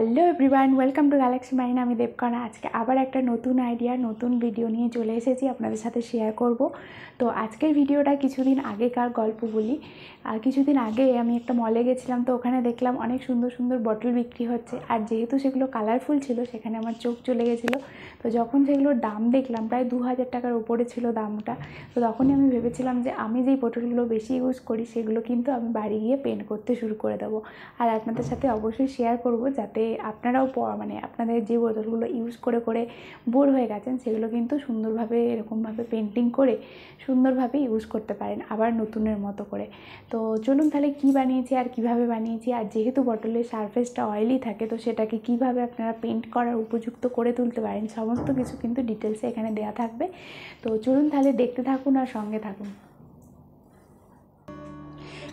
Hello everyone, welcome to Galaxy mine. আমি দেবকণা। আজকে আবার একটা নতুন আইডিয়া, নতুন ভিডিও নিয়ে চলে এসেছি, আপনাদের সাথে শেয়ার করব। তো আজকের ভিডিওটা কিছুদিন আগেকার গল্প বলি। আর কিছুদিন আগে আমি একটা মলে গেছিলাম, তো ওখানে দেখলাম অনেক সুন্দর সুন্দর বটল বিক্রি হচ্ছে। আর যেহেতু সেগুলো কালারফুল ছিল, সেখানে আমার চোখ চলে গেছিলো। তো যখন সেগুলোর দাম দেখলাম, প্রায় 2000 টাকার উপরে ছিল দামটা। তো তখনই আমি ভেবেছিলাম যে আমি যেই বোতলগুলো বেশি ইউজ করি, সেগুলো কিন্তু আমি বাড়ি গিয়ে পেন্ট করতে শুরু করে দেবো। আর আপনাদের সাথে অবশ্যই শেয়ার করব, যাতে আপনারাও আপনাদের যে বোতলগুলো ইউজ করে করে বোর হয়ে গেছেন, সেগুলো কিন্তু সুন্দরভাবে এরকমভাবে পেন্টিং করে সুন্দরভাবে ইউজ করতে পারেন, আবার নতুনের মতো করে। তো চলুন তাহলে কী বানিয়েছি আর কিভাবে বানিয়েছি, আর যেহেতু বটলের সারফেসটা অয়েলি থাকে, তো সেটাকে কিভাবে আপনারা পেন্ট করার উপযুক্ত করে তুলতে পারেন, সমস্ত কিছু কিন্তু ডিটেলসে এখানে দেওয়া থাকবে। তো চলুন তাহলে দেখতে থাকুন আর সঙ্গে থাকুন।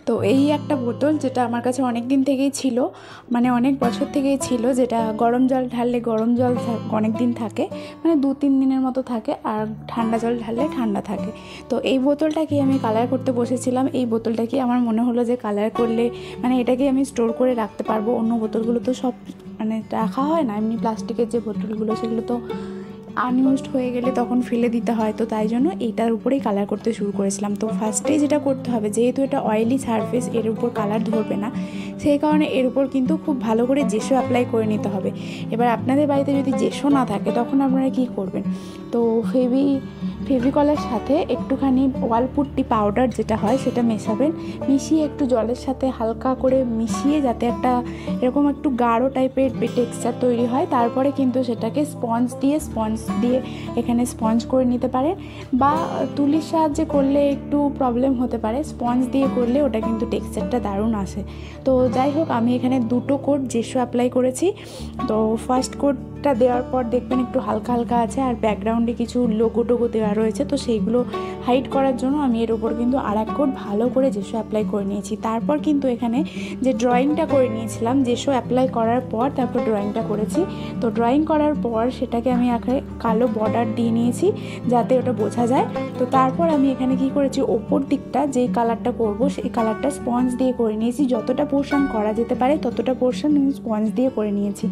তো এই একটা বোতল, যেটা আমার কাছে অনেক দিন থেকেই ছিল, মানে অনেক বছর থেকেই ছিল, যেটা গরম জল ঢাললে গরম জল অনেক দিন থাকে, মানে 2-3 দিনের মতো থাকে, আর ঠান্ডা জল ঢাললে ঠান্ডা থাকে। তো এই বোতলটাকে আমি কালার করতে বসেছিলাম। এই বোতলটাকে আমার মনে হলো যে কালার করলে মানে এটাকে আমি স্টোর করে রাখতে পারবো। অন্য বোতলগুলো তো সব মানে রাখা হয় না, এমনি প্লাস্টিকের যে বোতলগুলো, সেগুলো তো আনইউজড হয়ে গেলে তখন ফেলে দিতে হয়। তো তাই জন্য এইটার উপরেই কালার করতে শুরু করেছিলাম। তো ফার্স্টেই যেটা করতে হবে, যেহেতু এটা অয়েলি সারফেস, এর উপর কালার ধরবে না, সেই কারণে এর উপর কিন্তু খুব ভালো করে জেসো অ্যাপ্লাই করে নিতে হবে। এবার আপনাদের বাড়িতে যদি জেসো না থাকে, তখন আপনারা কী করবেন, তো ফেভিকলের সাথে একটুখানি ওয়ালপুট্টি পাউডার যেটা হয়, সেটা মেশাবেন। মিশিয়ে একটু জলের সাথে হালকা করে মিশিয়ে, যাতে একটা এরকম একটু গাঢ় টাইপের টেক্সচার তৈরি হয়। তারপরে কিন্তু সেটাকে স্পঞ্জ দিয়ে এখানে স্পঞ্জ করে নিতে পারে, বা তুলির সাহায্যে করলে একটু প্রবলেম হতে পারে। স্পঞ্জ দিয়ে করলে ওটা কিন্তু টেক্সচারটা দারুণ আসে। তো যাই হোক, আমি এখানে 2টো কোট জেসো অ্যাপ্লাই করেছি। তো ফার্স্ট কোটটা দেওয়ার পর দেখবেন একটু হালকা হালকা আছে, আর ব্যাকগ্রাউন্ডে কিছু লোগো টোগো দেওয়া রয়েছে, তো সেইগুলো হাইড করার জন্য আমি এর ওপর কিন্তু আর এক কোট ভালো করে জেসো অ্যাপ্লাই করে নিয়েছি। তারপর কিন্তু এখানে যে ড্রয়িংটা করে নিয়েছিলাম, জেসো অ্যাপ্লাই করার পর তারপর ড্রয়িংটা করেছি। তো ড্রয়িং করার পর সেটাকে আমি কালো বর্ডার দিয়ে নিয়েছি, যাতে ওটা বোঝা যায়। তো তারপর আমি এখানে কি করেছি, ওপর দিকটা যেই কালারটা করব, সেই কালারটা স্পঞ্জ দিয়ে করে নিয়েছি। যতটা পোর্শন করা যেতে পারে ততটা পোর্শন আমি স্পঞ্জ দিয়ে করে নিয়েছি।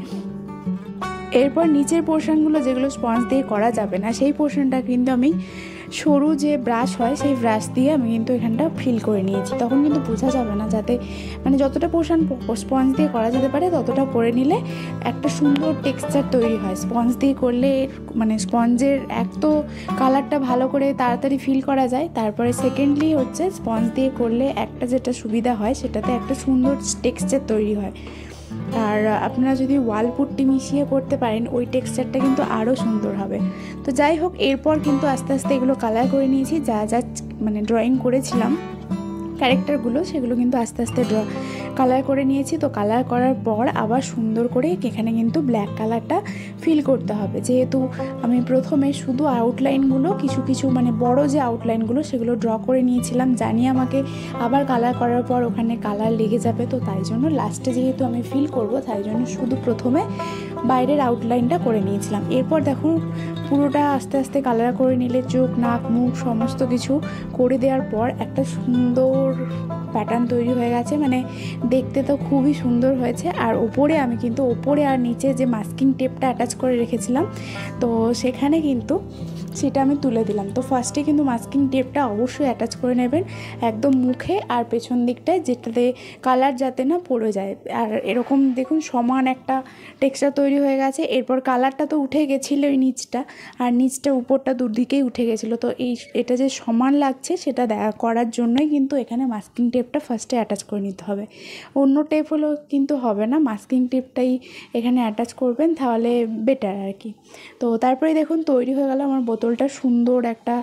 এরপর নিচের পোর্শনগুলো, যেগুলো স্পঞ্জ দিয়ে করা যাবে না, সেই পোর্শনটা কিন্তু আমি সরু যে ব্রাশ হয়, সেই ব্রাশ দিয়ে আমি কিন্তু এখানটা ফিল করে নিয়েছি। তখন কিন্তু বোঝা যাবে না, যাতে মানে যতটা পোর্শন স্পঞ্জ দিয়ে করা যেতে পারে ততটা করে নিলে একটা সুন্দর টেক্সচার তৈরি হয়। স্পঞ্জ দিয়ে করলে মানে স্পঞ্জের এক তো কালারটা ভালো করে তাড়াতাড়ি ফিল করা যায়, তারপরে সেকেন্ডলি হচ্ছে স্পঞ্জ দিয়ে করলে একটা যেটা সুবিধা হয়, সেটাতে একটা সুন্দর টেক্সচার তৈরি হয়। আর আপনারা যদি ওয়াল পুট্টি মিশিয়ে করতে পারেন, ওই টেক্সচারটা কিন্তু আরও সুন্দর হবে। তো যাই হোক, এরপর কিন্তু আস্তে আস্তে এগুলো কালার করে নিয়েছি। যা যা মানে ড্রয়িং করেছিলাম ক্যারেক্টারগুলো, সেগুলো কিন্তু আস্তে আস্তে কালার করে নিয়েছি। তো কালার করার পর আবার সুন্দর করে এখানে কিন্তু ব্ল্যাক কালারটা ফিল করতে হবে। যেহেতু আমি প্রথমে শুধু আউটলাইনগুলো কিছু মানে বড় যে আউটলাইনগুলো, সেগুলো ড্র করে নিয়েছিলাম, জানি আমাকে আবার কালার করার পর ওখানে কালার লেগে যাবে। তো তাই জন্য লাস্টে যেহেতু আমি ফিল করব, তাই জন্য শুধু প্রথমে বাইরের আউটলাইনটা করে নিয়েছিলাম। এরপর দেখুন, পুরোটা আস্তে আস্তে কালার করে নিলে চোখ, নাক, মুখ সমস্ত কিছু করে দেওয়ার পর একটা সুন্দর প্যাটার্ন তৈরি হয়ে গেছে। মানে দেখতে তো খুবই সুন্দর হয়েছে। আর ওপরে আমি কিন্তু ওপরে আর নিচে যে মাস্কিং টেপটা অ্যাটাচ করে রেখেছিলাম, তো সেখানে কিন্তু সেটা আমি তুলে দিলাম। তো ফার্স্টে কিন্তু মাস্কিং টেপটা অবশ্যই অ্যাটাচ করে নেবেন একদম মুখে আর পেছন দিকটায়, যেটাতে কালার যাতে না পড়ে যায়। আর এরকম দেখুন সমান একটা টেক্সচার তৈরি হয়ে গেছে। এরপর কালারটা তো উঠে গেছিলো ওই নিচটা, আর নিচটা উপরটা দুদিকেই উঠে গেছিলো। তো এটা যে সমান লাগছে, সেটা করার জন্যই কিন্তু এখানে মাস্কিং টেপটা ফার্স্টে অ্যাটাচ করে নিতে হবে। অন্য টেপ হলো কিন্তু হবে না, মাস্কিং টেপটাই এখানে অ্যাটাচ করবেন, তাহলে বেটার আর কি। তো তারপরে দেখুন তৈরি হয়ে গেল আমার বোতলটা। সুন্দর একটা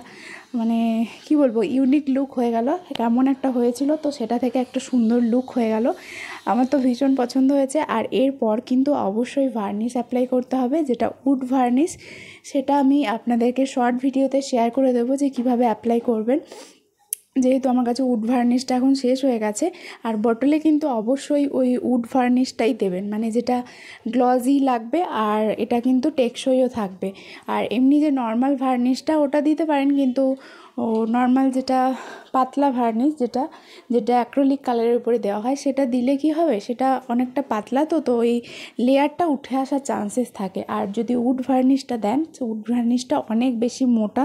মানে কি বলবো, ইউনিক লুক হয়ে গেল। কেমন একটা হয়েছিল, তো সেটা থেকে একটা সুন্দর লুক হয়ে গেল। আমার তো ভীষণ পছন্দ হয়েছে। আর এরপর কিন্তু অবশ্যই ভার্নিশ অ্যাপ্লাই করতে হবে, যেটা উড ভার্নিশ। সেটা আমি আপনাদেরকে শর্ট ভিডিওতে শেয়ার করে দেবো যে কীভাবে অ্যাপ্লাই করবেন। যেহেতু আমার কাছে উড ভার্নিশটা এখন শেষ হয়ে গেছে, আর বটলে কিন্তু অবশ্যই ওই উড ভার্নিশটাই দেবেন, মানে যেটা গ্লজি লাগবে, আর এটা কিন্তু টেকসইও থাকবে। আর এমনি যে নর্মাল ভার্নিশটা, ওটা দিতে পারেন, কিন্তু ও নর্মাল যেটা পাতলা ভার্নিশ যেটা অ্যাক্রিলিক কালারের উপরে দেওয়া হয় সেটা দিলে কি হবে, সেটা অনেকটা পাতলা তো ওই লেয়ারটা উঠে আসার চান্সেস থাকে। আর যদি উড ভার্নিশটা দেন, উড ভার্নিশটা অনেক বেশি মোটা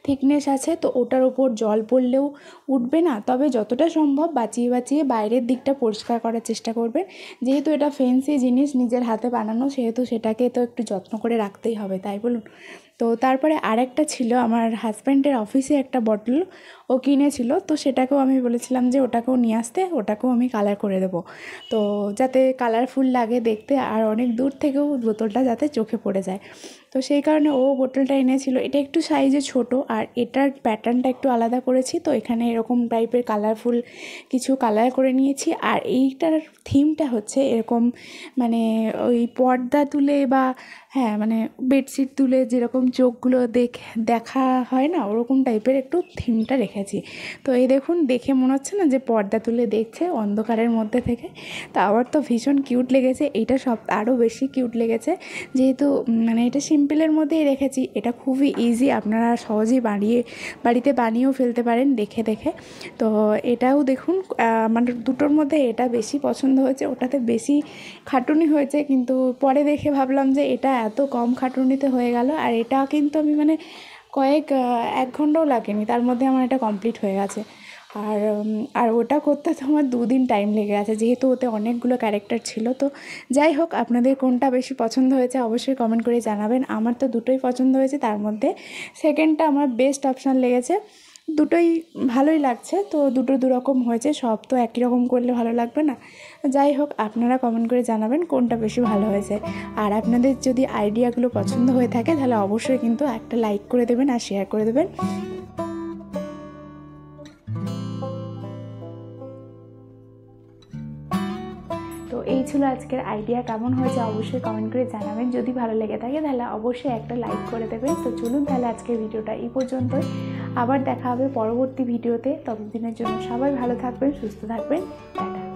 থিকনেস আছে, তো ওটার ওপর জল পড়লেও উঠবে না। তবে যতটা সম্ভব বাঁচিয়ে বাঁচিয়ে বাইরের দিকটা পরিষ্কার করার চেষ্টা করবেন। যেহেতু এটা ফ্যান্সি জিনিস, নিজের হাতে বানানো, সেহেতু সেটাকে তো একটু যত্ন করে রাখতেই হবে, তাই বলুন। তো তারপরে আরেকটা ছিল আমার হাজব্যান্ডের অফিসে একটা বটল ও কিনেছিল, তো সেটাকেও আমি বলেছিলাম যে ওটাকেও নিয়ে আসতে, ওটাকেও আমি কালার করে দেবো, তো যাতে কালারফুল লাগে দেখতে আর অনেক দূর থেকেও বোতলটা যাতে চোখে পড়ে যায়। তো সেই কারণে ও বোতলটা এনেছিল। এটা একটু সাইজে ছোট আর এটার প্যাটার্নটা একটু আলাদা করেছি, তো এখানে এরকম টাইপের কালারফুল কিছু কালার করে নিয়েছি। আর এইটার থিমটা হচ্ছে এরকম, মানে ওই পর্দা তুলে বা হ্যাঁ মানে বেডশিট তুলে যেরকম চোখগুলো দেখা হয় না, ওরকম টাইপের একটু থিমটা রেখেছি। তো এই দেখুন, দেখে মনে হচ্ছে না যে পর্দা তুলে দেখছে অন্ধকারের মধ্যে থেকে। তো আমার তো ভীষণ কিউট লেগেছে এইটা, আরও বেশি কিউট লেগেছে যেহেতু মানে এটা সিম্পলের মধ্যেই রেখেছি। এটা খুবই ইজি, আপনারা সহজেই বাড়িতে বানিয়েও ফেলতে পারেন দেখে দেখে। তো এটাও দেখুন, মানে দুটোর মধ্যে এটা বেশি পছন্দ হয়েছে, ওটাতে বেশি খাটুনি হয়েছে, কিন্তু পরে দেখে ভাবলাম যে এটা এত কম খাটুনিতে হয়ে গেল। আর এটা কিন্তু আমি মানে 1 ঘন্টাও লাগেনি, তার মধ্যে আমার এটা কমপ্লিট হয়ে গেছে। আর ওটা করতে তো আমার 2 দিন টাইম লেগে গেছে, যেহেতু ওতে অনেকগুলো ক্যারেক্টার ছিল। তো যাই হোক, আপনাদের কোনটা বেশি পছন্দ হয়েছে অবশ্যই কমেন্ট করে জানাবেন। আমার তো দুটোই পছন্দ হয়েছে, তার মধ্যে সেকেন্ডটা আমার বেস্ট অপশান লেগেছে। দুটোই ভালোই লাগছে, তো দুটো দুরকম হয়েছে, সব তো একই রকম করলে ভালো লাগবে না। যাই হোক, আপনারা কমেন্ট করে জানাবেন কোনটা বেশি ভালো হয়েছে। আর আপনাদের যদি আইডিয়াগুলো পছন্দ হয়ে থাকে তাহলে অবশ্যই কিন্তু একটা লাইক করে দেবেন আর শেয়ার করে দেবেন। তো এই ছিল আজকের আইডিয়া, কেমন হয়েছে অবশ্যই কমেন্ট করে জানাবেন। যদি ভালো লেগে থাকে তাহলে অবশ্যই একটা লাইক করে দেবেন। তো চলুন তাহলে আজকের ভিডিওটা এই পর্যন্তই, আবার দেখা হবে পরবর্তী ভিডিওতে। ততদিনের জন্য সবাই ভালো থাকবেন, সুস্থ থাকবেন, টাটা।